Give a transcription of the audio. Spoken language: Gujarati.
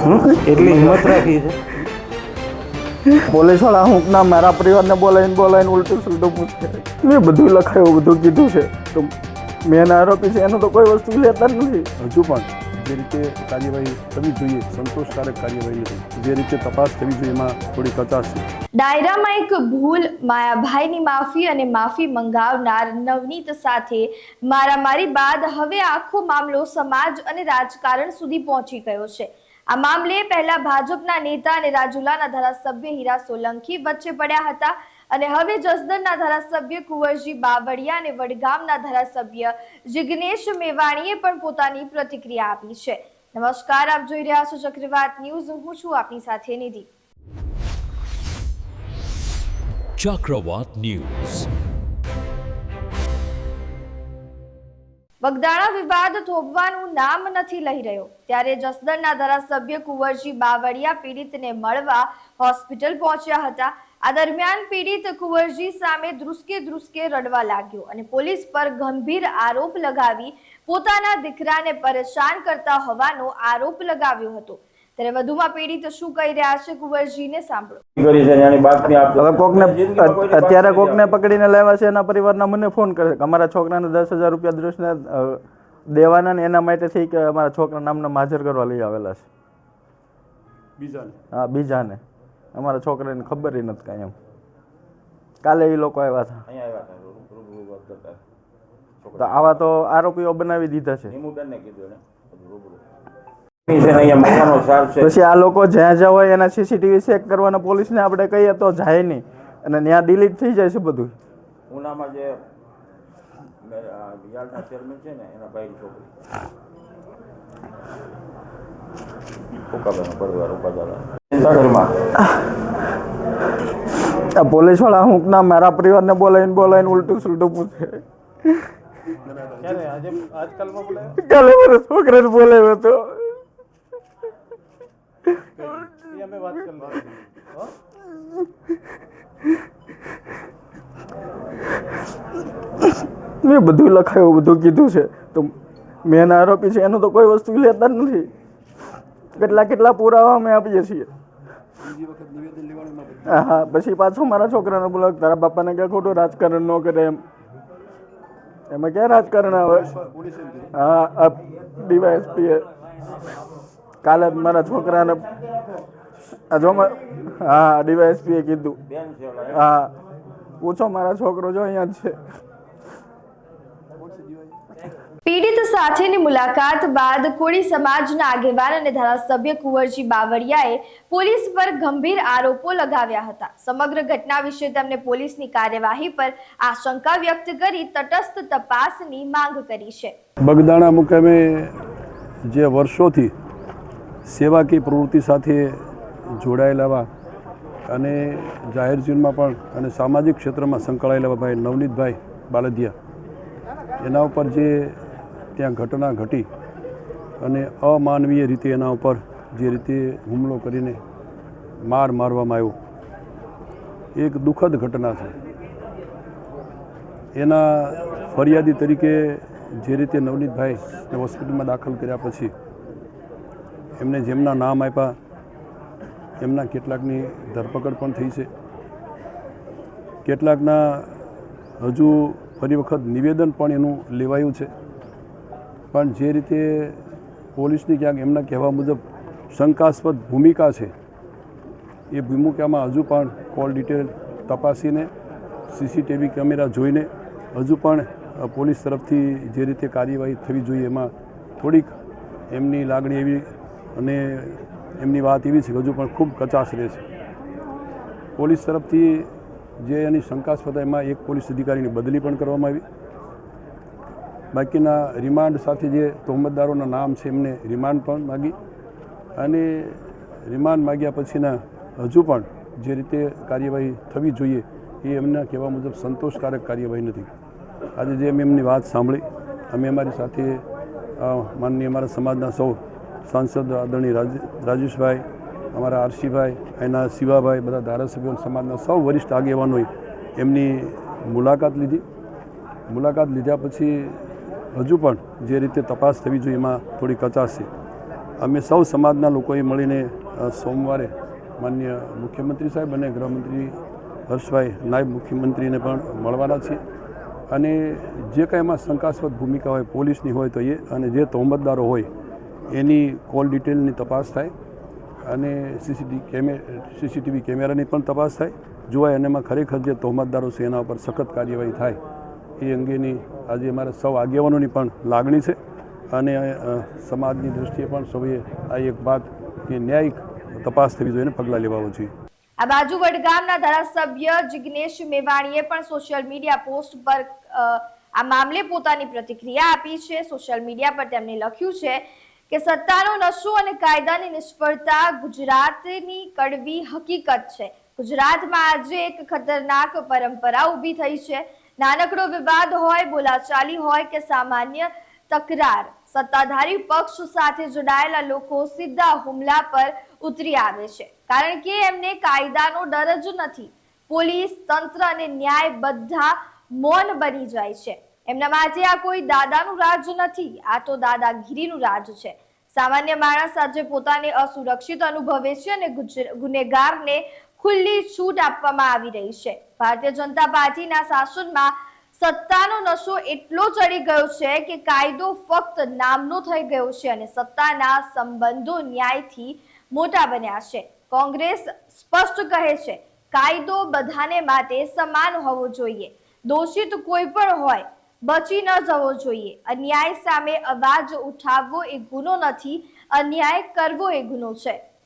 એટલી હિંમત રાખી છે પોલીસ વાળા હું ના મારા પરિવારને બોલાવીને ઉલટું સુલટું પૂછે. મેં બધું લખાયું, બધું કીધું છે, તો મેન આરોપી છે એનું તો કોઈ વસ્તુ લેતા જ નથી. હજુ પણ જે રીતે કાર્યવાહી થવી જોઈએ સંતોષકારક કાર્યવાહી નથી. જે રીતે તપાસ થવી જોઈએ એમાં થોડી કચાશ છે. ડાયરામાં એક ભૂલ, માયાભાઈની માફી અને માફી મંગાવનાર નવનીત સાથે મારામારી બાદ હવે આખો મામલો સમાજ અને રાજકારણ સુધી પહોંચી ગયો છે. આ મામલે પહેલા ભાજપના નેતા અને રાજુલાના ધારાસભ્ય હીરા સોલંકી વચ્ચે પડ્યા હતા અને હવે જસદણના ધારાસભ્ય કુંવરજી બાવળિયા અને વડગામના ધારાસભ્ય જિગ્નેશ મેવાણીએ પણ પોતાની પ્રતિક્રિયા આપી છે. નમસ્કાર, આપ જોઈ રહ્યા છો ચક્રવાત ન્યૂઝ. હું છું આપની સાથે નિધિ. ચક્રવાત ન્યૂઝ. બગદાણા વિવાદ થોભવાનું નામ નથી લઈ રહ્યો, ત્યારે જસદણના ધારાસભ્ય કુંવરજી બાવળિયા પીડિતને મળવા હોસ્પિટલ પહોંચ્યા હતા. આ દરમિયાન પીડિત કુંવરજી સામે ધ્રુસકે રડવા લાગ્યો અને પોલીસ પર ગંભીર આરોપ લગાવી પોતાના દીકરાને પરેશાન કરતા હોવાનો આરોપ લગાવ્યો હતો. ત્યારે વધુમાં પીડિત શું કહી રહ્યા છે, કુંવરજીને સાંભળો. હવે અત્યારે કોકને પકડીને લાવ્યા છે, એના પરિવારના મને ફોન કરે કે અમારા છોકરાને 10,000 રૂપિયા દૃષ્ટિને દેવાના ને એના માટે થઈ કે અમારા છોકરા નામના હાજર કરવા લઈ આવેલા છે. બીજાને અમારા છોકરાને ખબર નથી કાંઈ એમ. કાલે એ લોકો આવ્યા હતા, તો આવા તો આરોપીઓ બનાવી દીધા છે. પછી આ લોકો જ્યાં જ્યાં હોય એના સીસીટીવી ચેક કરવાના પોલીસને આપણે કહીએ તો જાય નહીં અને ત્યાં ડિલીટ થઈ જાય છે બધું. ઉનામાં જે યાર્ડના ચેરમેન છે ને એના ભાઈ છોકરી આ પોલીસ વાળા હું ના મારા પરિવારને બોલાવીને ઉલટું સુલટું પૂછે. કાલે મારા છોકરાને બોલાવ્યો હતો. મેં બધું લખાયું, બધું કીધું છે, તો મેન આરોપી છે એનું તો કોઈ વસ્તુ લેતા જ નથી. કેટલા પુરાવા અમે આપીએ છીએ. હા, પછી પાછો મારા છોકરાને બોલાવ, તારા બાપાને ક્યાં ખોટું રાજકારણ ન કરે એમ. એમાં ક્યાં રાજકારણ આવે? હા, ડીવાયએસપીએ કાલે મારા છોકરાને હા ડીવાયએસપીએ કીધું. હા, પૂછો, મારા છોકરો જો અહીંયા જ છે. પીડિત સાથેની મુલાકાત બાદ કોળી સમાજના આગેવાન અને ધારાસભ્ય કુંવરજી બાવળિયાએ પોલીસ પર ગંભીર આરોપો લગાવ્યા હતા. સમગ્ર ઘટના વિશે તેમણે પોલીસની કાર્યવાહી પર આશંકા વ્યક્ત કરી તટસ્થ તપાસની માંગ કરી છે. બગદાણા મુકામે જે વર્ષોથી સેવાકીય પ્રવૃત્તિ સાથે જોડાયેલા અને જાહેર જીવનમાં પણ અને સામાજિક ક્ષેત્રમાં સંકળાયેલા ભાઈ નવનીતભાઈ બાલદિયા, એના ઉપર જે ત્યાં ઘટના ઘટી અને અમાનવીય રીતે એના ઉપર જે રીતે હુમલો કરીને મારવામાં આવ્યો, એક દુઃખદ ઘટના છે. એના ફરિયાદી તરીકે જે રીતે નવનીતભાઈને હોસ્પિટલમાં દાખલ કર્યા પછી એમને જેમના નામ આપ્યા એમના કેટલાકની ધરપકડ પણ થઈ છે. કેટલાકના હજુ ફરી વખત નિવેદન પણ એનું લેવાયું છે. પણ જે રીતે પોલીસની ક્યાંક એમના કહેવા મુજબ શંકાસ્પદ ભૂમિકા છે, એ ભૂમિકામાં હજુ પણ કોલ ડિટેલ તપાસીને સીસીટીવી કેમેરા જોઈને હજુ પણ પોલીસ તરફથી જે રીતે કાર્યવાહી થવી જોઈએ એમાં થોડીક એમની લાગણી એવી અને એમની વાત એવી છે કે હજુ પણ ખૂબ કચાશ રહે છે. પોલીસ તરફથી જે એની શંકાસ્પદ એમાં એક પોલીસ અધિકારીની બદલી પણ કરવામાં આવી. બાકીના રિમાન્ડ સાથે જે તહોમતદારોના નામ છે એમને રિમાન્ડ પણ માગી અને રિમાન્ડ માગ્યા પછીના હજુ પણ જે રીતે કાર્યવાહી થવી જોઈએ એ એમના કહેવા મુજબ સંતોષકારક કાર્યવાહી નથી. આજે જે અમે એમની વાત સાંભળી, અમે અમારી સાથે માનનીય અમારા સમાજના સૌ સાંસદ આદરણીય રાજેશભાઈ, અમારા આરસીભાઈ, એના શિવાભાઈ, બધા ધારાસભ્યો સમાજના સૌ વરિષ્ઠ આગેવાનોએ એમની મુલાકાત લીધી. મુલાકાત લીધા પછી હજુ પણ જે રીતે તપાસ થવી જોઈએ એમાં થોડી કચાશ છે. અમે સૌ સમાજના લોકોએ મળીને સોમવારે માનનીય મુખ્યમંત્રી સાહેબ અને ગૃહમંત્રી હર્ષભાઈ નાયબ મુખ્યમંત્રીને પણ મળવાના છીએ અને જે કાંઈ એમાં શંકાસ્પદ ભૂમિકા હોય પોલીસની હોય તો એ અને જે તહોમતદારો હોય એની કોલ ડિટેલની તપાસ થાય અને સીસીટીવી કેમેરાની પણ તપાસ થાય જોવાય અને એમાં ખરેખર જે તહોમતદારો છે એના ઉપર સખત કાર્યવાહી થાય એ અંગેની આજે અમારા સૌ આગેવાનોની પણ લાગણી છે અને સમાજની દૃષ્ટિએ પણ સૌએ આ એક વાત કે ન્યાયિક તપાસ થવી જોઈએ અને પગલાં લેવા જોઈએ. આ બાજુ વડગામના ધારાસભ્ય જિગ્નેશ મેવાણીએ પણ સોશિયલ મીડિયા પોસ્ટ પર આ મામલે પોતાની પ્રતિક્રિયા આપી છે. સોશિયલ મીડિયા પર તેમણે લખ્યું છે કે સત્તાનો નશો અને કાયદાની નિષ્ફળતા ગુજરાતની કડવી હકીકત છે. ગુજરાતમાં આજે એક ખતરનાક પરંપરા ઊભી થઈ છે. નાનકડો વિવાદ હોય, બોલાચાલી હોય કે સામાન્ય તકરાર, સત્તાધારી પક્ષ સાથે જોડાયેલા લોકો સીધા હુમલા પર ઉતરી આવે છે, કારણ કે એમને કાયદાનો ડર જ નથી. પોલીસ તંત્ર અને ન્યાય બધા મૌન બની જાય છે. એમના માટે આ કોઈ દાદાનું રાજ નથી, આ તો દાદાગીરીનું રાજ છે. સામાન્ય માણસ આજે પોતાને અસુરક્ષિત અનુભવે છે અને ગુનેગારને ખુલ્લી છૂટ આપવામાં આવી રહી છે. ભારતીય જનતા પાર્ટીના શાસનમાં સત્તાનો નશો એટલો ચડી ગયો છે કે કાયદો ફક્ત નામનો થઈ ગયો છે અને સત્તાના સંબંધો ન્યાયથી મોટા બન્યા છે. કોંગ્રેસ સ્પષ્ટ કહે છે, કાયદો બધાને માટે સમાન હોવો જોઈએ. દોષિત કોઈ પણ હોય, બચી ન જવો જોઈએ. અન્યાય સામે અવાજ ઉઠાવવો એ ગુનો નથી, અન્યાય કરવો એ ગુનો છે.